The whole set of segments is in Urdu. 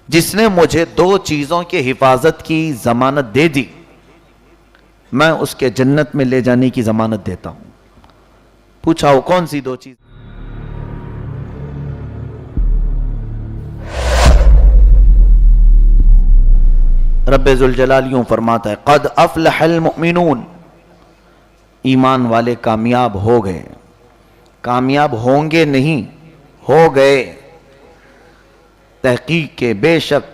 جس نے مجھے دو چیزوں کی حفاظت کی ضمانت دے دی میں اس کے جنت میں لے جانے کی ضمانت دیتا ہوں۔ پوچھا وہ کون سی دو چیز؟ رب ذوالجلال یوں فرماتا ہے قد افلح المؤمنون، ایمان والے کامیاب ہو گئے، کامیاب ہوں گے نہیں، ہو گئے۔ تحقیق کے بے شک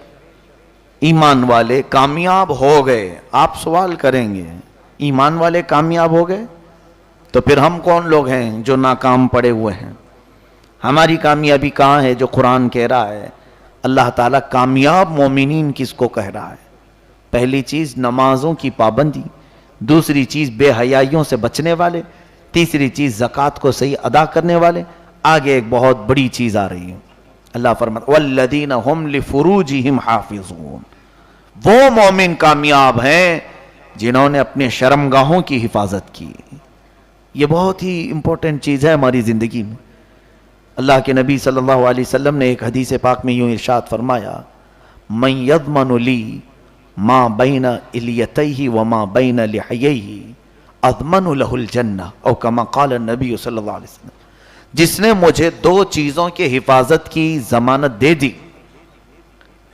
ایمان والے کامیاب ہو گئے۔ آپ سوال کریں گے ایمان والے کامیاب ہو گئے تو پھر ہم کون لوگ ہیں جو ناکام پڑے ہوئے ہیں؟ ہماری کامیابی کہاں ہے جو قرآن کہہ رہا ہے؟ اللہ تعالیٰ کامیاب مومنین کس کو کہہ رہا ہے؟ پہلی چیز نمازوں کی پابندی، دوسری چیز بے حیائیوں سے بچنے والے، تیسری چیز زکوٰۃ کو صحیح ادا کرنے والے، آگے ایک بہت بڑی چیز آ رہی ہے۔ اللہ فرماتا والذین هم لفروجہم حافظون، وہ مومن کامیاب ہیں جنہوں نے اپنے شرمگاہوں کی حفاظت کی۔ یہ بہت ہی امپورٹنٹ چیز ہے ہماری زندگی میں۔ اللہ کے نبی صلی اللہ علیہ وسلم نے ایک حدیث پاک میں یوں ارشاد فرمایا من یضمن لی ما بین الیتیہ وما بین لحییہ اضمن لہ الجنہ او کما قال النبی صلی اللہ علیہ وسلم، جس نے مجھے دو چیزوں کی حفاظت کی ضمانت دے دی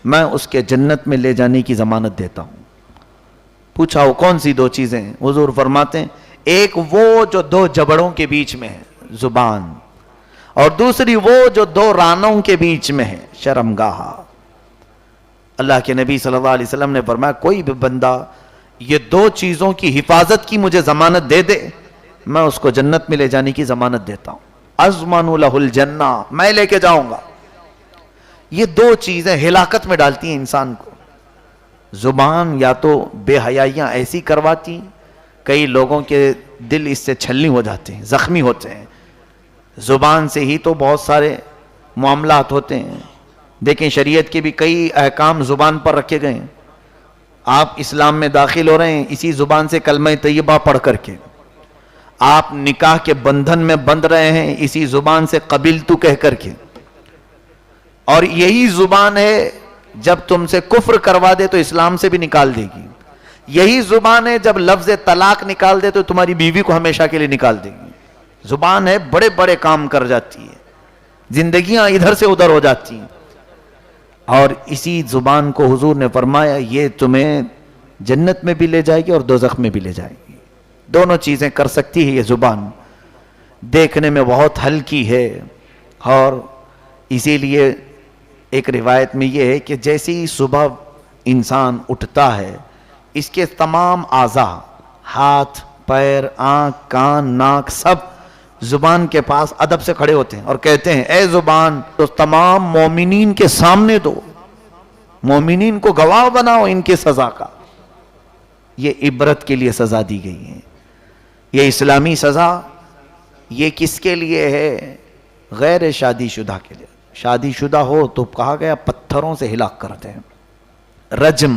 میں اس کے جنت میں لے جانے کی ضمانت دیتا ہوں۔ پوچھا وہ کون سی دو چیزیں؟ حضور فرماتے ہیں ایک وہ جو دو جبڑوں کے بیچ میں ہے زبان، اور دوسری وہ جو دو رانوں کے بیچ میں ہے شرمگاہ۔ اللہ کے نبی صلی اللہ علیہ وسلم نے فرمایا کوئی بھی بندہ یہ دو چیزوں کی حفاظت کی مجھے ضمانت دے دے میں اس کو جنت میں لے جانے کی ضمانت دیتا ہوں۔ اضمن لہ الجنہ، میں لے کے جاؤں گا۔ یہ دو چیزیں ہلاکت میں ڈالتی ہیں انسان کو۔ زبان یا تو بے حیائیاں ایسی کرواتی، کئی لوگوں کے دل اس سے چھلنی ہو جاتے ہیں، زخمی ہوتے ہیں۔ زبان سے ہی تو بہت سارے معاملات ہوتے ہیں۔ دیکھیں شریعت کے بھی کئی احکام زبان پر رکھے گئے ہیں۔ آپ اسلام میں داخل ہو رہے ہیں اسی زبان سے کلمہ طیبہ پڑھ کر کے، آپ نکاح کے بندھن میں بندھ رہے ہیں اسی زبان سے قبلت کہہ کر کے، اور یہی زبان ہے جب تم سے کفر کروا دے تو اسلام سے بھی نکال دے گی، یہی زبان ہے جب لفظ طلاق نکال دے تو تمہاری بیوی کو ہمیشہ کے لیے نکال دے گی۔ زبان ہے بڑے بڑے کام کر جاتی ہے، زندگیاں ادھر سے ادھر ہو جاتی ہیں، اور اسی زبان کو حضور نے فرمایا یہ تمہیں جنت میں بھی لے جائے گی اور دوزخ میں بھی لے جائے گی۔ دونوں چیزیں کر سکتی ہے یہ زبان۔ دیکھنے میں بہت ہلکی ہے، اور اسی لیے ایک روایت میں یہ ہے کہ جیسے ہی صبح انسان اٹھتا ہے اس کے تمام اعضاء، ہاتھ، پیر، آنکھ، کان، ناک، سب زبان کے پاس ادب سے کھڑے ہوتے ہیں اور کہتے ہیں اے زبان تو تمام مومنین کے سامنے دو، مومنین کو گواہ بناؤ ان کے سزا کا۔ یہ عبرت کے لیے سزا دی گئی ہے، یہ اسلامی سزا یہ کس کے لیے ہے؟ غیر شادی شدہ کے لیے۔ شادی شدہ ہو تو کہا گیا پتھروں سے ہلاک کرتے ہیں، رجم۔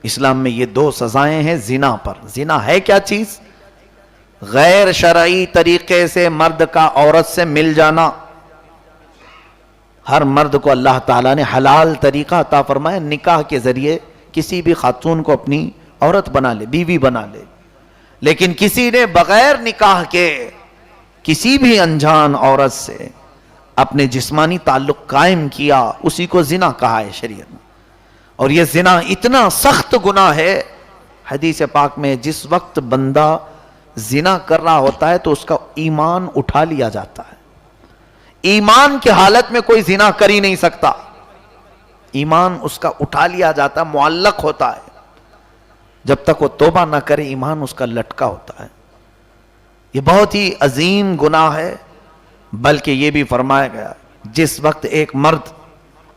اسلام میں یہ دو سزائیں ہیں زنا پر۔ زنا ہے کیا چیز؟ غیر شرعی طریقے سے مرد کا عورت سے مل جانا۔ ہر مرد کو اللہ تعالیٰ نے حلال طریقہ عطا فرمایا، نکاح کے ذریعے کسی بھی خاتون کو اپنی عورت بنا لے، بیوی بنا لے، لیکن کسی نے بغیر نکاح کے کسی بھی انجان عورت سے اپنے جسمانی تعلق قائم کیا، اسی کو زنا کہا ہے شریعت میں۔ اور یہ زنا اتنا سخت گناہ ہے، حدیث پاک میں جس وقت بندہ زنا کر رہا ہوتا ہے تو اس کا ایمان اٹھا لیا جاتا ہے۔ ایمان کی حالت میں کوئی زنا کر ہی نہیں سکتا، ایمان اس کا اٹھا لیا جاتا ہے، معلق ہوتا ہے۔ جب تک وہ توبہ نہ کرے ایمان اس کا لٹکا ہوتا ہے۔ یہ بہت ہی عظیم گناہ ہے، بلکہ یہ بھی فرمایا گیا جس وقت ایک مرد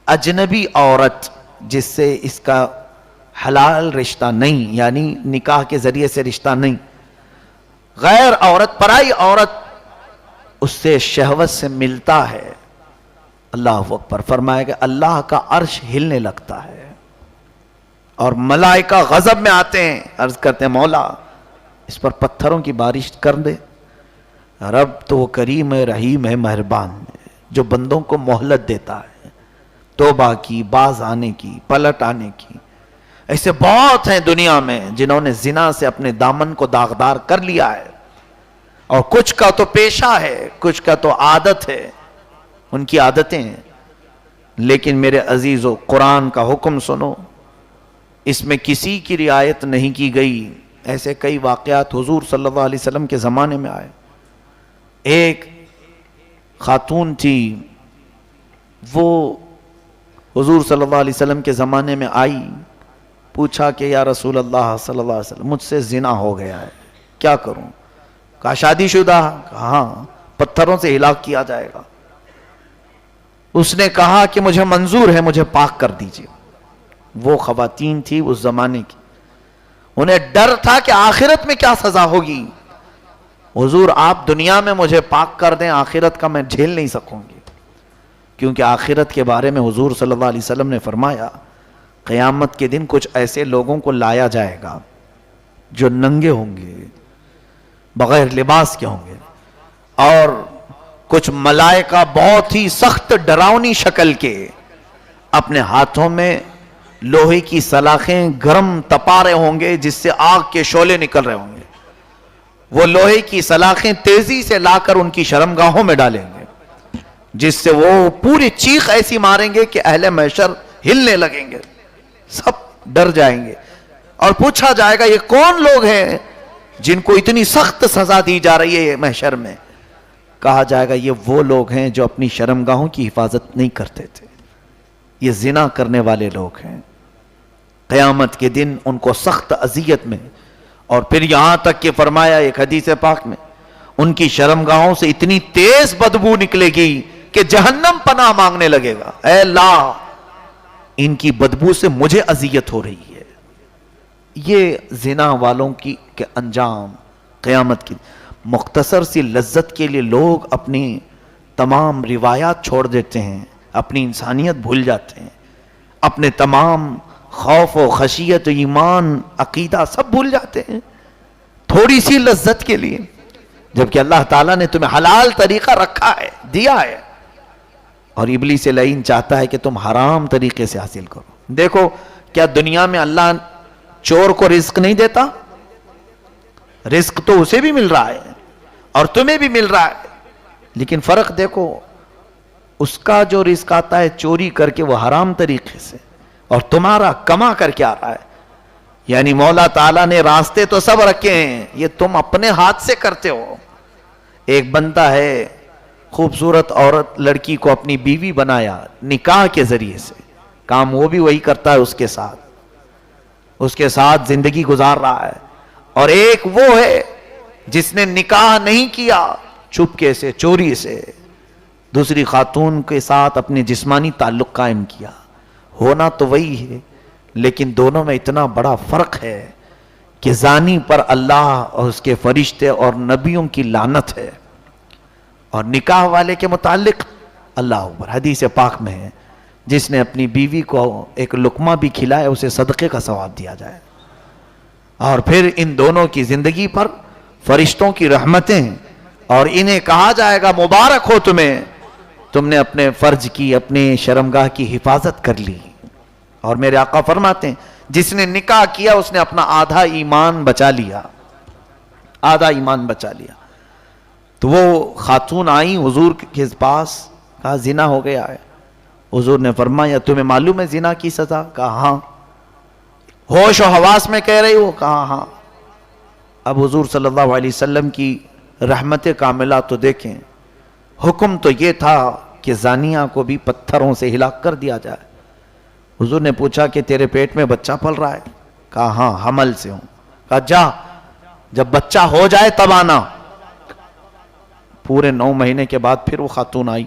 اجنبی عورت جس سے اس کا حلال رشتہ نہیں، یعنی نکاح کے ذریعے سے رشتہ نہیں، غیر عورت، پرائی عورت اس سے شہوت سے ملتا ہے، اللہ اکبر، فرمایا کہ اللہ کا عرش ہلنے لگتا ہے اور ملائکہ غضب میں آتے ہیں، عرض کرتے ہیں مولا اس پر پتھروں کی بارش کر دے۔ رب تو وہ کریم ہے، رحیم ہے، مہربان ہے، جو بندوں کو مہلت دیتا ہے، توبہ کی، باز آنے کی، پلٹ آنے کی. ایسے بہت ہیں دنیا میں جنہوں نے زنا سے اپنے دامن کو داغدار کر لیا ہے، اور کچھ کا تو پیشہ ہے، کچھ کا تو عادت ہے، ان کی عادتیں ہیں. لیکن میرے عزیزو، قرآن کا حکم سنو، اس میں کسی کی رعایت نہیں کی گئی. ایسے کئی واقعات حضور صلی اللہ علیہ وسلم کے زمانے میں آئے. ایک خاتون تھی، وہ حضور صلی اللہ علیہ وسلم کے زمانے میں آئی، پوچھا کہ یا رسول اللہ صلی اللہ علیہ وسلم، مجھ سے زنا ہو گیا ہے، کیا کروں؟ کہا شادی شدہ؟ کہا ہاں، پتھروں سے ہلاک کیا جائے گا. اس نے کہا کہ مجھے منظور ہے، مجھے پاک کر دیجئے. وہ خواتین تھی اس زمانے کی، انہیں ڈر تھا کہ آخرت میں کیا سزا ہوگی. حضور آپ دنیا میں مجھے پاک کر دیں، آخرت کا میں جھیل نہیں سکوں گی. کیونکہ آخرت کے بارے میں حضور صلی اللہ علیہ وسلم نے فرمایا قیامت کے دن کچھ ایسے لوگوں کو لایا جائے گا جو ننگے ہوں گے، بغیر لباس کے ہوں گے، اور کچھ ملائکہ بہت ہی سخت ڈراؤنی شکل کے اپنے ہاتھوں میں لوہے کی سلاخیں گرم تپارے ہوں گے جس سے آگ کے شعلے نکل رہے ہوں گے. وہ لوہے کی سلاخیں تیزی سے لا کر ان کی شرمگاہوں میں ڈالیں گے، جس سے وہ پوری چیخ ایسی ماریں گے کہ اہل محشر ہلنے لگیں گے، سب ڈر جائیں گے. اور پوچھا جائے گا یہ کون لوگ ہیں جن کو اتنی سخت سزا دی جا رہی ہے محشر میں؟ کہا جائے گا یہ وہ لوگ ہیں جو اپنی شرمگاہوں کی حفاظت نہیں کرتے تھے، یہ زنا کرنے والے لوگ ہیں. قیامت کے دن ان کو سخت اذیت میں، اور پھر یہاں تک کہ فرمایا ایک حدیث پاک میں ان کی شرمگاہوں سے اتنی تیز بدبو نکلے گی کہ جہنم پناہ مانگنے لگے گا، اے اللہ ان کی بدبو سے مجھے اذیت ہو رہی ہے. یہ زنا والوں کی کے انجام قیامت کی. مختصر سی لذت کے لیے لوگ اپنی تمام روایات چھوڑ دیتے ہیں، اپنی انسانیت بھول جاتے ہیں، اپنے تمام خوف و خشیت و ایمان عقیدہ سب بھول جاتے ہیں تھوڑی سی لذت کے لیے، جبکہ اللہ تعالیٰ نے تمہیں حلال طریقہ رکھا ہے، دیا ہے، اور ابلیس لعین چاہتا ہے کہ تم حرام طریقے سے حاصل کرو. دیکھو کیا دنیا میں اللہ چور کو رزق نہیں دیتا؟ رزق تو اسے بھی مل رہا ہے اور تمہیں بھی مل رہا ہے، لیکن فرق دیکھو، اس کا جو رزق آتا ہے چوری کر کے وہ حرام طریقے سے، اور تمہارا کما کر کے آ رہا ہے. یعنی مولا تعالیٰ نے راستے تو سب رکھے ہیں، یہ تم اپنے ہاتھ سے کرتے ہو. ایک بندہ ہے خوبصورت عورت لڑکی کو اپنی بیوی بنایا نکاح کے ذریعے سے، کام وہ بھی وہی کرتا ہے، اس کے ساتھ زندگی گزار رہا ہے. اور ایک وہ ہے جس نے نکاح نہیں کیا، چپکے سے چوری سے دوسری خاتون کے ساتھ اپنے جسمانی تعلق قائم کیا. ہونا تو وہی ہے، لیکن دونوں میں اتنا بڑا فرق ہے کہ زانی پر اللہ اور اس کے فرشتے اور نبیوں کی لعنت ہے، اور نکاح والے کے متعلق اللہ اکبر حدیث پاک میں ہے جس نے اپنی بیوی کو ایک لقمہ بھی کھلائے اسے صدقے کا ثواب دیا جائے. اور پھر ان دونوں کی زندگی پر فرشتوں کی رحمتیں، اور انہیں کہا جائے گا مبارک ہو تمہیں، تم نے اپنے فرج کی، اپنے شرمگاہ کی حفاظت کر لی. اور میرے آقا فرماتے ہیں جس نے نکاح کیا اس نے اپنا آدھا ایمان بچا لیا، آدھا ایمان بچا لیا. تو وہ خاتون آئیں حضور کے پاس، کہا زنا ہو گیا ہے. حضور نے فرمایا تمہیں معلوم ہے زنا کی سزا؟ کہا ہاں. ہوش و حواس میں کہہ رہی ہو؟ کہا ہاں. اب حضور صلی اللہ علیہ وسلم کی رحمت کاملہ تو دیکھیں، حکم تو یہ تھا کہ زانیہ کو بھی پتھروں سے ہلاک کر دیا جائے. حضور نے پوچھا کہ تیرے پیٹ میں بچہ پل رہا ہے؟ کہا ہاں حمل سے ہوں. کہا جا جب بچہ ہو جائے تب آنا. پورے 9 مہینے کے بعد پھر وہ خاتون آئی،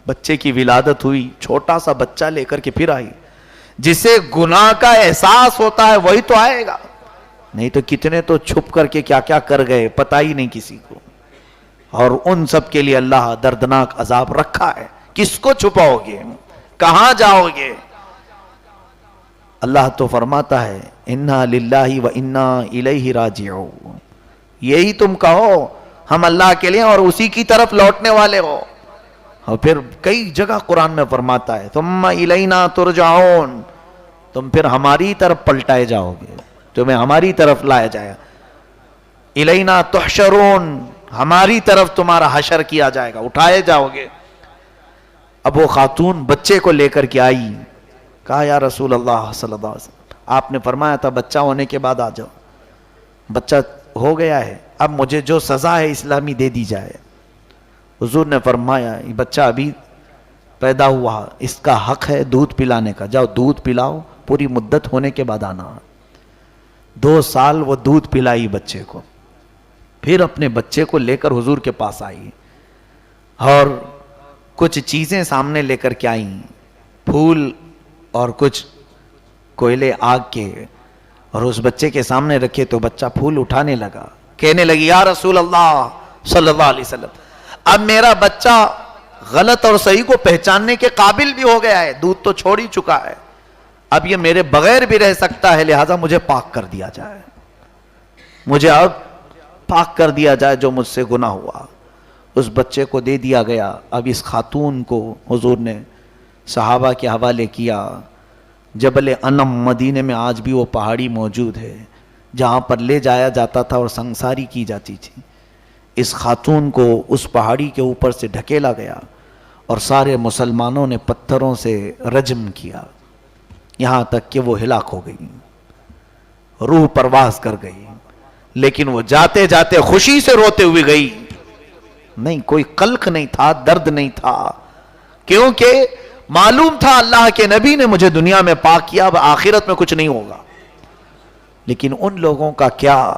بچے کی ولادت ہوئی، چھوٹا سا بچہ لے کر کے پھر آئی. جسے گناہ کا احساس ہوتا ہے وہی تو آئے گا، نہیں تو کتنے تو چھپ کر کے کیا کیا کر گئے پتہ ہی نہیں کسی کو. اور ان سب کے لیے اللہ دردناک عذاب رکھا ہے. کس کو چھپاؤ گے؟ کہاں جاؤ گے؟ اللہ تو فرماتا ہے انا للہ و انا الیہ راجعون. یہی تم کہو ہم اللہ کے لیے اور اسی کی طرف لوٹنے والے ہو. اور پھر کئی جگہ قرآن میں فرماتا ہے ثم الینا ترجعون، تم پھر ہماری طرف پلٹائے جاؤ گے، تمہیں ہماری طرف لایا جائے گا، الینا تحشرون، ہماری طرف تمہارا حشر کیا جائے گا، اٹھائے جاؤ گے۔ اب وہ خاتون بچے کو لے کر کے آئی، کہا یا رسول اللہ صلی اللہ علیہ وسلم، آپ نے فرمایا تھا بچہ ہونے کے بعد آ جاؤ، بچہ ہو گیا ہے، اب مجھے جو سزا ہے اسلامی دے دی جائے۔ حضور نے فرمایا یہ بچہ ابھی پیدا ہوا، اس کا حق ہے دودھ پلانے کا، جاؤ دودھ پلاؤ، پوری مدت ہونے کے بعد آنا۔ 2 سال وہ دودھ پلائی بچے کو، پھر اپنے بچے کو لے کر حضور کے پاس آئی اور کچھ چیزیں سامنے لے کر کے آئیں، پھول اور کچھ کوئلے آگ کے، اور اس بچے کے سامنے رکھے تو بچہ پھول اٹھانے لگا، کہنے لگی یا رسول اللہ صلی اللہ علیہ وسلم، اب میرا بچہ غلط اور صحیح کو پہچاننے کے قابل بھی ہو گیا ہے، دودھ تو چھوڑ ہی چکا ہے، اب یہ میرے بغیر بھی رہ سکتا ہے، لہذا مجھے پاک کر دیا جائے، مجھے اب پاک کر دیا جائے جو مجھ سے گناہ ہوا۔ اس بچے کو دے دیا گیا۔ اب اس خاتون کو حضور نے صحابہ کے حوالے کیا۔ جبل انم مدینے میں آج بھی وہ پہاڑی موجود ہے جہاں پر لے جایا جاتا تھا اور سنگساری کی جاتی تھی۔ اس خاتون کو اس پہاڑی کے اوپر سے ڈھکیلا گیا اور سارے مسلمانوں نے پتھروں سے رجم کیا، یہاں تک کہ وہ ہلاک ہو گئی، روح پرواز کر گئی، لیکن وہ جاتے جاتے خوشی سے روتے ہوئے گئی، نہیں کوئی قلق نہیں تھا، درد نہیں تھا، کیونکہ معلوم تھا اللہ کے نبی نے مجھے دنیا میں پاک کیا، اب آخرت میں کچھ نہیں ہوگا۔ لیکن ان لوگوں کا کیا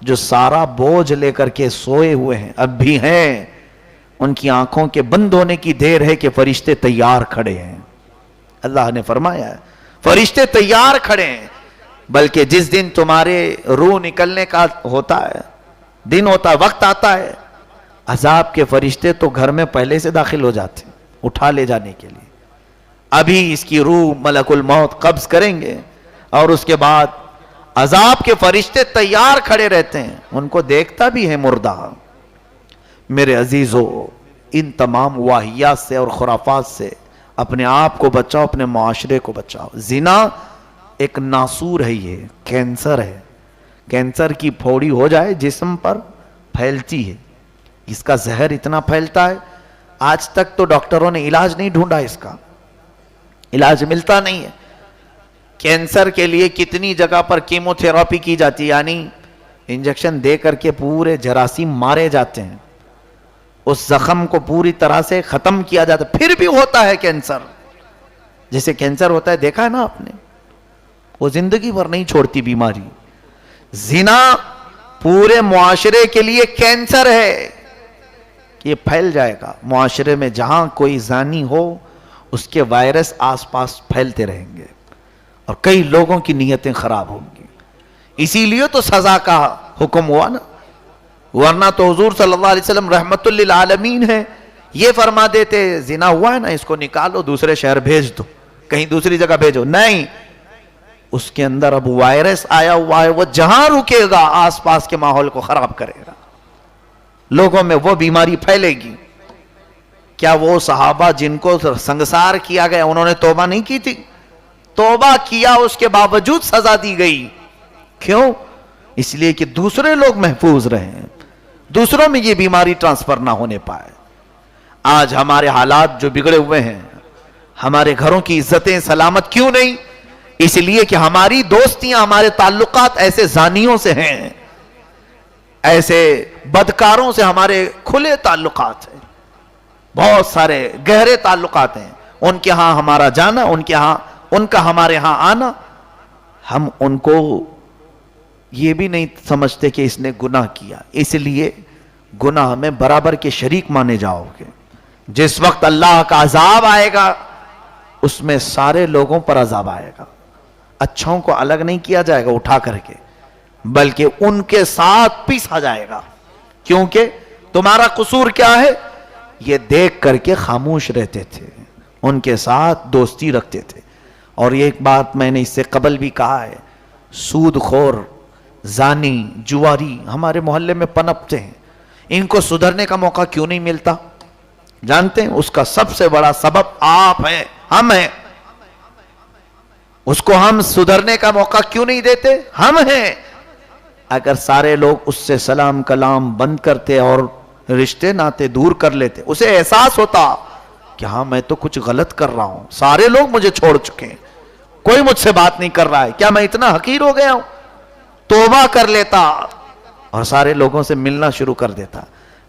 جو سارا بوجھ لے کر کے سوئے ہوئے ہیں، اب بھی ہیں، ان کی آنکھوں کے بند ہونے کی دیر ہے کہ فرشتے تیار کھڑے ہیں۔ اللہ نے فرمایا ہے فرشتے تیار کھڑے ہیں، بلکہ جس دن تمہارے روح نکلنے کا ہوتا ہے، دن ہوتا ہے، وقت آتا ہے، عذاب کے فرشتے تو گھر میں پہلے سے داخل ہو جاتے ہیں اٹھا لے جانے کے لیے۔ ابھی اس کی روح ملک الموت قبض کریں گے اور اس کے بعد عذاب کے فرشتے تیار کھڑے رہتے ہیں، ان کو دیکھتا بھی ہے مردہ۔ میرے عزیزو، ان تمام واہیات سے اور خرافات سے اپنے آپ کو بچاؤ، اپنے معاشرے کو بچاؤ۔ زنا ایک ناسور ہے، یہ کینسر ہے، کینسر کی پھوڑی ہو جائے جسم پر پھیلتی ہے، اس کا زہر اتنا پھیلتا ہے، آج تک تو ڈاکٹروں نے علاج نہیں ڈھونڈا، اس کا علاج ملتا نہیں ہے۔ کینسر کے لیے کتنی جگہ پر کیمو تھراپی کی جاتی ہے، یعنی انجیکشن دے کر کے پورے جراثیم مارے جاتے ہیں، اس زخم کو پوری طرح سے ختم کیا جاتا ہے، پھر بھی ہوتا ہے کینسر۔ جیسے کینسر ہوتا ہے، دیکھا ہے نا آپ نے، وہ زندگی بھر نہیں چھوڑتی بیماری۔ زنا پورے معاشرے کے لیے کینسر ہے، یہ پھیل جائے گا معاشرے میں، جہاں کوئی زانی ہو اس کے وائرس آس پاس پھیلتے رہیں گے اور کئی لوگوں کی نیتیں خراب ہوں گی۔ اسی لیے تو سزا کا حکم ہوا نا، ورنہ تو حضور صلی اللہ علیہ وسلم رحمت للعالمین ہے، یہ فرما دیتے زنا ہوا ہے نا، اس کو نکالو، دوسرے شہر بھیج دو، کہیں دوسری جگہ بھیجو، نہیں، اس کے اندر اب وائرس آیا ہوا ہے، وہ جہاں رکے گا آس پاس کے ماحول کو خراب کرے گا، لوگوں میں وہ بیماری پھیلے گی۔ کیا وہ صحابہ جن کو سنگسار کیا گیا انہوں نے توبہ نہیں کی تھی؟ توبہ کیا، اس کے باوجود سزا دی گئی، کیوں؟ اس لیے کہ دوسرے لوگ محفوظ رہیں، دوسروں میں یہ بیماری ٹرانسفر نہ ہونے پائے۔ آج ہمارے حالات جو بگڑے ہوئے ہیں، ہمارے گھروں کی عزتیں سلامت کیوں نہیں؟ اس لیے کہ ہماری دوستیاں، ہمارے تعلقات ایسے زانیوں سے ہیں، ایسے بدکاروں سے ہمارے کھلے تعلقات ہیں، بہت سارے گہرے تعلقات ہیں، ان کے ہاں ہمارا جانا، ان کے ہاں ان کا ہمارے ہاں آنا، ہم ان کو یہ بھی نہیں سمجھتے کہ اس نے گناہ کیا، اس لیے گناہ میں برابر کے شریک مانے جاؤ گے۔ جس وقت اللہ کا عذاب آئے گا اس میں سارے لوگوں پر عذاب آئے گا، اچھوں کو الگ نہیں کیا جائے گا اٹھا کر کے، بلکہ ان کے ساتھ پیسا جائے گا، کیونکہ تمہارا قصور کیا ہے؟ یہ دیکھ کر کے خاموش رہتے تھے، ان کے ساتھ دوستی رکھتے تھے۔ اور یہ ایک بات میں نے اس سے قبل بھی کہا ہے، سود خور، زانی، جواری ہمارے محلے میں پنپتے ہیں، ان کو سدھرنے کا موقع کیوں نہیں ملتا؟ جانتے ہیں اس کا سب سے بڑا سبب آپ ہیں، ہم ہیں. اس کو ہم سدھرنے کا موقع کیوں نہیں دیتے؟ ہم ہیں. اگر سارے لوگ اس سے سلام کلام بند کرتے اور رشتے ناتے دور کر لیتے، اسے احساس ہوتا کہ ہاں میں تو کچھ غلط کر رہا ہوں، سارے لوگ مجھے چھوڑ چکے ہیں، کوئی مجھ سے بات نہیں کر رہا ہے، کیا میں اتنا حقیر ہو گیا ہوں؟ توبہ کر لیتا اور سارے لوگوں سے ملنا شروع کر دیتا.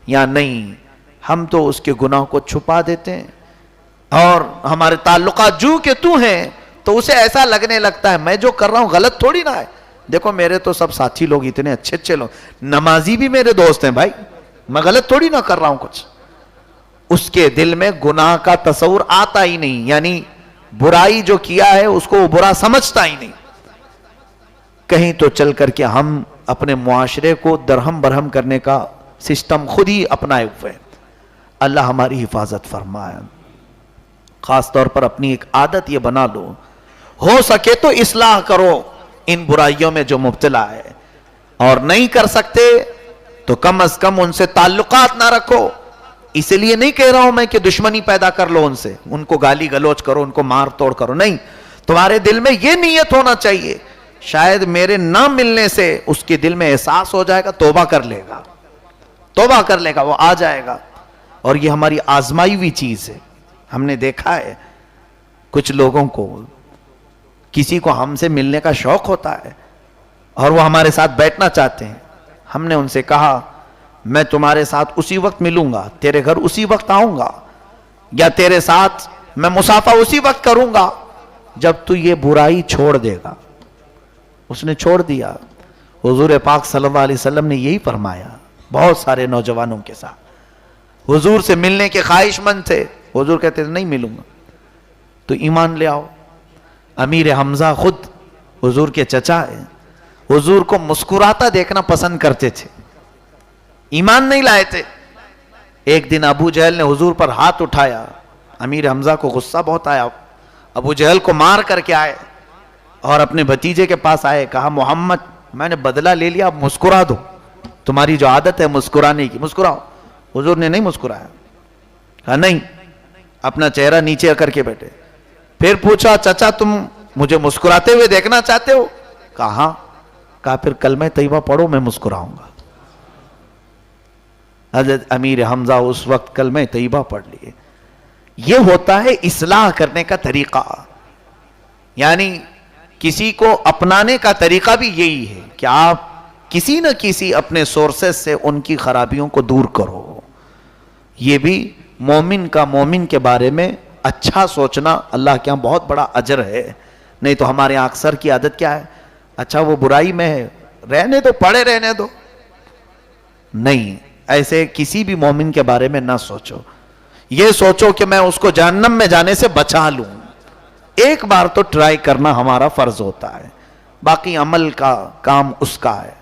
یا نہیں، ہم تو اس کے گناہ کو چھپا دیتے ہیں اور ہمارے تعلقات جو کہ تو ہیں، تو اسے ایسا لگنے لگتا ہے میں جو کر رہا ہوں غلط تھوڑی نہ ہے. دیکھو میرے تو سب ساتھی لوگ اتنے اچھے اچھے لوگ، نمازی بھی میرے دوست ہیں بھائی، میں غلط تھوڑی نہ کر رہا ہوں کچھ. اس کے دل میں گناہ کا تصور آتا ہی نہیں، یعنی برائی جو کیا ہے اس کو وہ برا سمجھتا ہی نہیں. کہیں تو چل کر کے ہم اپنے معاشرے کو درہم برہم کرنے کا سسٹم خود ہی اپنائے ہوئے. اللہ ہماری حفاظت فرمائے. خاص طور پر اپنی ایک عادت یہ بنا لو، ہو سکے تو اصلاح کرو ان برائیوں میں جو مبتلا ہے، اور نہیں کر سکتے تو کم از کم ان سے تعلقات نہ رکھو. اس لیے نہیں کہہ رہا ہوں میں کہ دشمنی پیدا کر لو ان سے، ان کو گالی گلوچ کرو، ان کو مار توڑ کرو، نہیں. تمہارے دل میں یہ نیت ہونا چاہیے شاید میرے نہ ملنے سے اس کے دل میں احساس ہو جائے گا، توبہ کر لے گا، توبہ کر لے گا، وہ آ جائے گا. اور یہ ہماری آزمائی ہوئی چیز ہے. ہم نے دیکھا ہے کچھ لوگوں کو، کسی کو ہم سے ملنے کا شوق ہوتا ہے اور وہ ہمارے ساتھ بیٹھنا چاہتے ہیں. ہم نے ان سے کہا میں تمہارے ساتھ اسی وقت ملوں گا، تیرے گھر اسی وقت آؤں گا، یا تیرے ساتھ میں مصافحہ اسی وقت کروں گا جب تو یہ برائی چھوڑ دے گا. اس نے چھوڑ دیا. حضور پاک صلی اللہ علیہ وسلم نے یہی فرمایا بہت سارے نوجوانوں کے ساتھ. حضور سے ملنے کے خواہش مند تھے، حضور کہتے تھے نہیں ملوں گا. تو ایمان لے آؤ. امیر حمزہ خود حضور کے چچا ہیں، حضور کو مسکراتا دیکھنا پسند کرتے تھے، ایمان نہیں لائے تھے. ایک دن ابو جہل نے حضور پر ہاتھ اٹھایا، امیر حمزہ کو غصہ بہت آیا، ابو جہل کو مار کر کے آئے اور اپنے بھتیجے کے پاس آئے. کہا محمد میں نے بدلہ لے لیا، اب مسکرا دو، تمہاری جو عادت ہے مسکرانے کی، مسکراؤ. حضور نے نہیں مسکرایا. کہا نہیں، اپنا چہرہ نیچے کر کے بیٹھے. پھر پوچھا چچا تم مجھے مسکراتے ہوئے دیکھنا چاہتے ہو؟ کہا ہاں. کہا پھر کلمہ طیبہ پڑھو میں مسکراؤں گا. حضرت امیر حمزہ اس وقت کلمہ طیبہ پڑھ لیے. یہ ہوتا ہے اصلاح کرنے کا طریقہ، یعنی کسی کو اپنانے کا طریقہ بھی یہی ہے کہ آپ کسی نہ کسی اپنے سورسز سے ان کی خرابیوں کو دور کرو. یہ بھی مومن کا مومن کے بارے میں اچھا سوچنا اللہ کے ہاں بہت بڑا اجر ہے. نہیں تو ہمارے یہاں اکثر کی عادت کیا ہے، اچھا وہ برائی میں ہے رہنے دو، پڑے رہنے دو. نہیں، ایسے کسی بھی مومن کے بارے میں نہ سوچو. یہ سوچو کہ میں اس کو جہنم میں جانے سے بچا لوں. ایک بار تو ٹرائی کرنا ہمارا فرض ہوتا ہے، باقی عمل کا کام اس کا ہے.